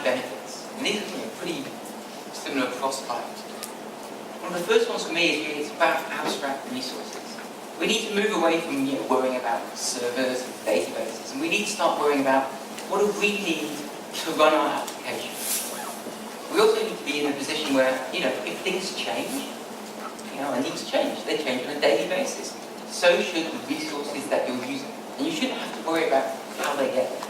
benefits. And these are pretty similar across clouds. One of the first ones for me is really it's about abstract resources. We need to move away from worrying about servers and databases, and we need to start worrying about what do we need to run our application. We also need to be in a position where, if things change, and needs change. They change on a daily basis. So should the resources that you're using. And you shouldn't have to worry about how they get there.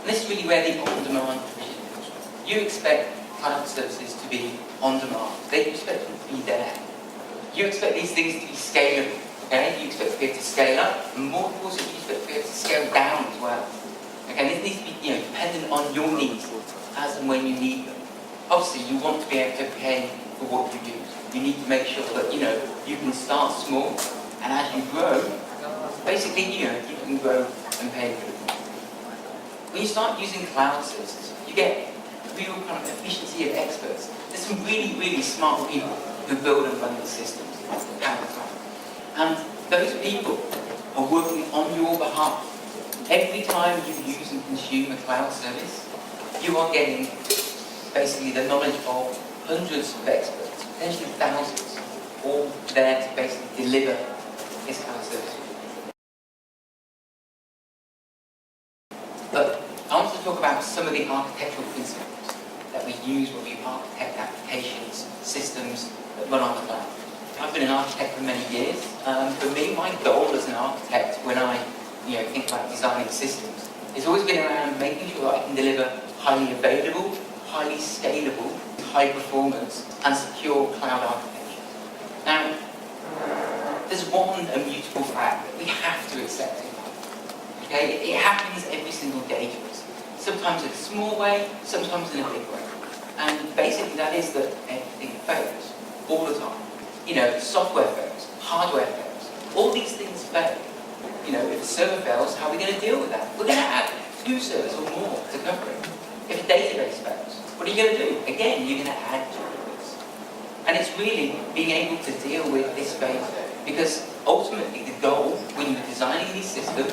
And this is really where the on-demand provision comes from. You expect cloud services to be on demand. They expect them to be there. You expect these things to be scalable. Okay? You expect to be able to scale up, and more importantly, you expect to be able to scale down as well. Okay? And this needs to be dependent on your needs as and when you need them. Obviously, you want to be able to pay for what you do. You need to make sure that you can start small, and as you grow, basically you can grow and pay for it. When you start using cloud services, you get real kind of efficiency of experts. There's some really, really smart people who build and run these systems. And those people are working on your behalf. Every time you use and consume a cloud service, you are getting basically the knowledge of hundreds of experts, potentially thousands, all there to basically deliver this cloud service. But I want to talk about some of the architectural principles that we use when we architect applications, systems that run on the cloud. I've been an architect for many years. For me, my goal as an architect when I think about designing systems has always been around making sure that I can deliver highly available, highly scalable, high performance and secure cloud architecture. Now, there's one immutable fact that we have to accept in life. Okay? It happens every single day to us. Sometimes in a small way, sometimes in a big way. And basically that is that everything fails all the time. Software fails, hardware fails, all these things fail. If a server fails, how are we going to deal with that? We're going to add 2 servers or more to cover it. If a database fails, what are you going to do? Again, you're going to add 2 servers. And it's really being able to deal with this failure, because ultimately the goal when you're designing these systems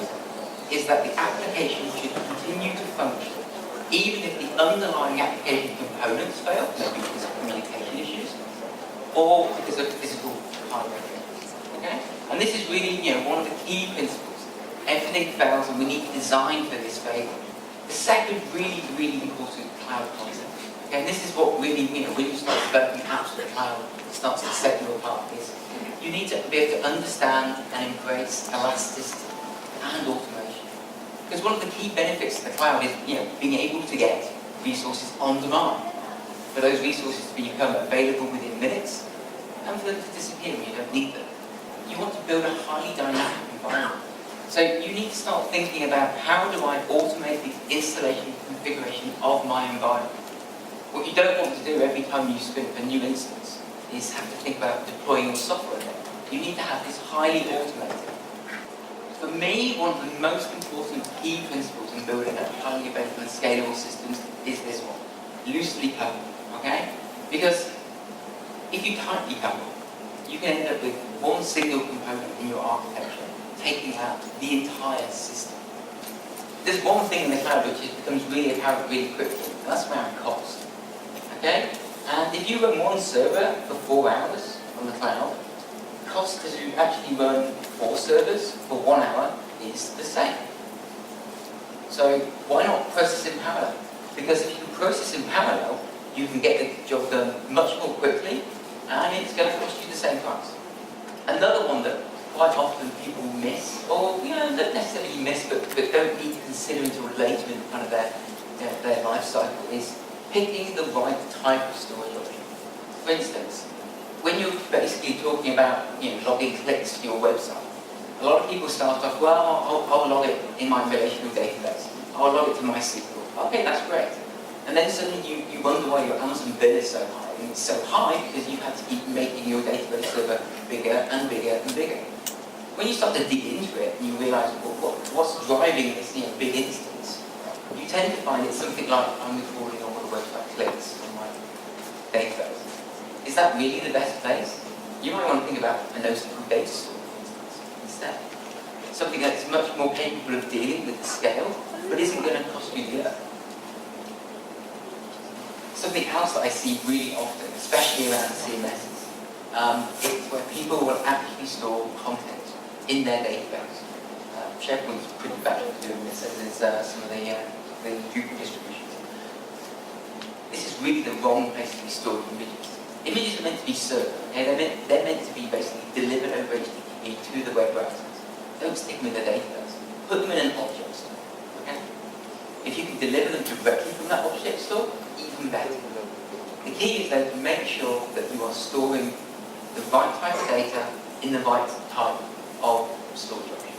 is that the application should continue to function, even if the underlying application components fail, maybe because of communication issues, or because of physical hardware. Okay? And this is really, one of the key principles. Everything fails, and we need to design for this failure. The second really, really important cloud concept, okay, and this is what really, when you start developing apps for the cloud, it starts to set you apart, is you need to be able to understand and embrace elasticity and automation. Because one of the key benefits of the cloud is, being able to get resources on demand. For those resources to become available within minutes, and for them to disappear when you don't need them. You want to build a highly dynamic environment. So you need to start thinking about how do I automate the installation and configuration of my environment. What you don't want to do every time you spin up a new instance is have to think about deploying your software there. You need to have this highly automated. For me, one of the most important key principles in building a highly available and scalable systems is this one. Loosely coupled, okay? Because if you tightly couple, you can end up with one single component in your architecture taking out the entire system. There's one thing in the cloud which becomes really apparent really quickly, and that's around cost. Okay? And if you run one server for 4 hours on the cloud, the cost to actually run 4 servers for 1 hour is the same. So why not process in parallel? Because if you can process in parallel, you can get the job done much more quickly, and it's going to cost you the same price. Another one that quite often people miss, or not necessarily miss, but don't need to consider until later in kind of their life cycle, is picking the right type of storage option. For instance, when you're basically talking about logging clicks to your website, a lot of people start off, well, I'll log it in my relational database. I'll log it to MySQL. Okay, that's great. And then suddenly you wonder why your Amazon bill is so high. And it's so high because you have to keep making your database server bigger and bigger and bigger. When you start to dig into it and you realise what's driving this big instance, you tend to find it's something like I'm recording on all the website clicks on my database. Is that really the best place? You might want to think about a NoSQL data store, for instance, instead. Something that's much more capable of dealing with the scale, but isn't going to cost you the earth. Something else that I see really often, especially around CMSs, it's where people will actually store content in their database. SharePoint's pretty bad at doing this, as is some of the Drupal distributions. This is really the wrong place to be storing images. Images are meant to be served, okay? They're meant to be basically delivered over HTTP to the web browsers. Don't stick them in the database. Put them in an object store, okay? If you can deliver them directly from that object store, even better. The key is then to make sure that you are storing the right type of data in the right type of storage option.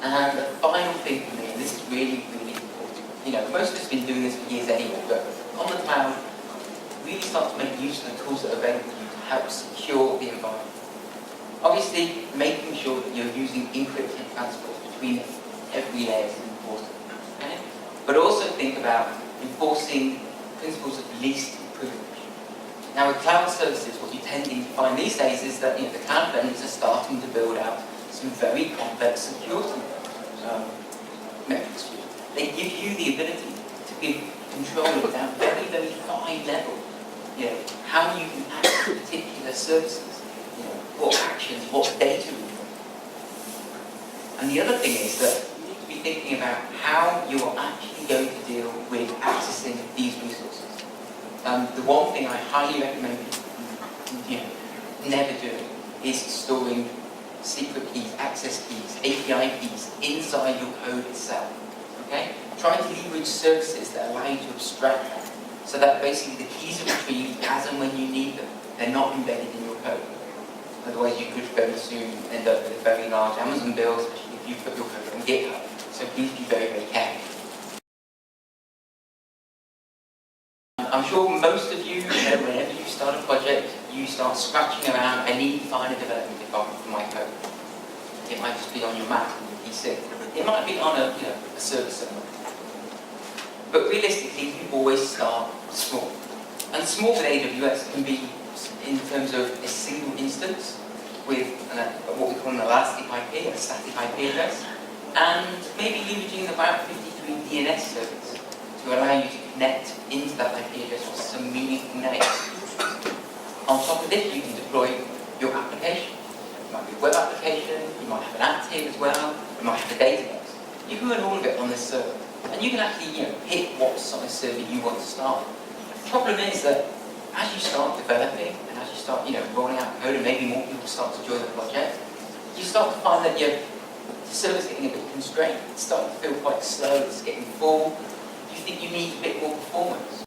And the final thing for me, and this is really, really important, most of us have been doing this for years anyway, but on the cloud, really start to make use of the tools that are available to you to help secure the environment. Obviously, making sure that you're using encrypted transport between every layer is important. Okay? But also think about enforcing principles of least privilege. Now, with cloud services, what you tend to find these days is that the cloud vendors are starting to build out some very complex security metrics. They give you the ability to give control at that very, very fine level. How you can access particular services, what actions, what data. And the other thing is that you need to be thinking about how you are actually going to deal with accessing these resources. The one thing I highly recommend never doing is storing secret keys, access keys, API keys inside your code itself. Okay? Try to leverage services that allow you to abstract that, so that basically the keys are retrieved as and when you need them. They're not embedded in your code. Otherwise, you could very soon end up with a very large Amazon bill, especially if you put your code on GitHub. So please be very, very careful. I'm sure most of you know whenever you start a project, you start scratching around, I need to find a development environment for my code. It might just be on your Mac or your PC. It might be on a server somewhere. But realistically, you always start small. And small with AWS can be in terms of a single instance with what we call an elastic IP, a static IP address, and maybe leveraging the Route 53 DNS service to allow you to connect into that IP address with some meaningful name. On top of this, you can deploy your application. It might be a web application, you might have an active as well, you might have a database. You can run all of it on this server. And you can actually pick what size server you want to start. The problem is that as you start developing and as you start rolling out code and maybe more people start to join the project, you start to find that the server's getting a bit constrained. It's starting to feel quite slow, it's getting full. Do you think you need a bit more performance?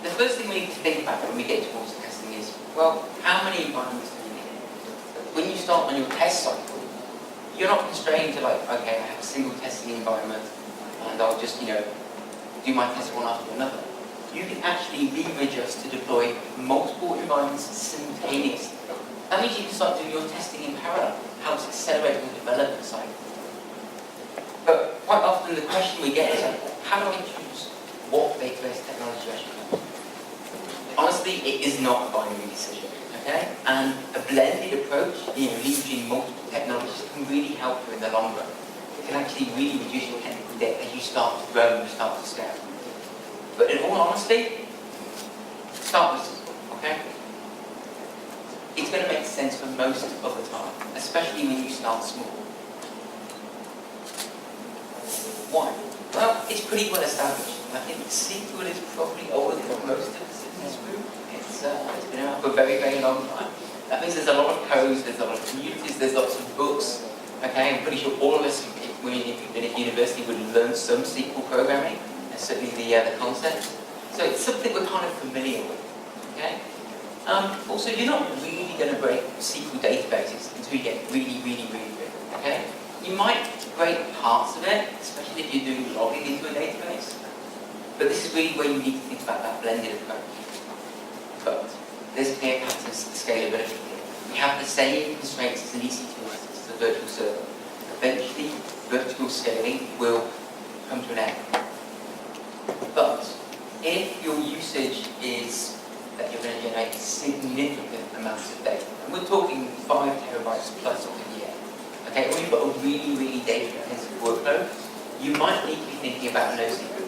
The first thing we need to think about when we get towards testing is, well, how many environments do you need? When you start on your test cycle, you're not constrained to okay, I have a single testing environment and I'll just, do my test one after another. You can actually leverage us to deploy multiple environments simultaneously. That means you can start doing your testing in parallel. It helps accelerate the development cycle. But quite often the question we get is, how do I choose what database technology I should use? Honestly, it is not a binary decision. Okay? And a blended approach, leveraging multiple technologies can really help you in the long run. It can actually really reduce your technical debt as you start to grow and you start to scale. But in all honesty, start with simple, okay? It's going to make sense for most of the time, especially when you start small. Why? Well, it's pretty well established. I think SQL is probably older than most of us in this group. It's been around for a very, very long time. That means there's a lot of codes, there's a lot of communities, there's lots of books. Okay, I'm pretty sure all of us, if we've been at university, would learn some SQL programming, and certainly the concepts. So it's something we're kind of familiar with. Okay. Also, you're not really going to break SQL databases until you get really, really, really good. Okay. You might break parts of it, especially if you're doing logging into a database. But this is really where you need to think about that blended approach. But there's clear patterns to scalability here. We have the same constraints as an EC2 instance, as a virtual server. Eventually, virtual scaling will come to an end. But if your usage is that you're going to generate significant amounts of data, and we're talking 5 terabytes plus a year, okay, or you've got a really, really data-intensive workload, you might need to be thinking about NoSQL.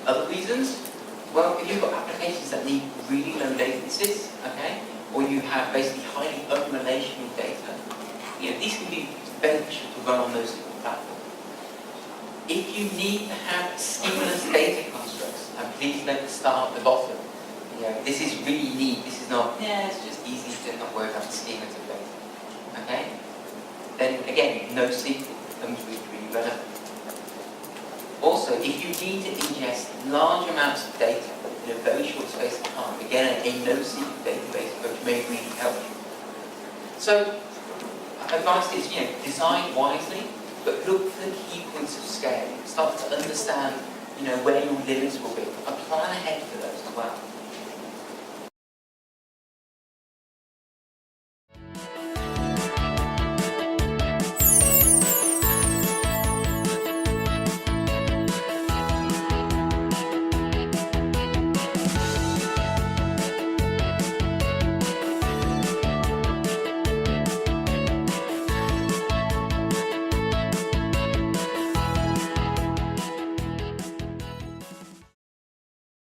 Other reasons? Well, if you've got applications that need really low latencies, okay, or you have basically highly unrelational data, these can be beneficial to run on those different platforms. If you need to have schemaless data constructs, and please note the start at the bottom, this is really neat. This is not, it's just easy to not worry about the schemas of data. Okay? Then again, NoSQL becomes really, really relevant. Also, if you need to ingest large amounts of data in a very short space of time, again, a NoSQL database approach may really help you. So, advice is, design wisely, but look for the key points of scale. Start to understand, where your limits will be. And plan ahead for those as well.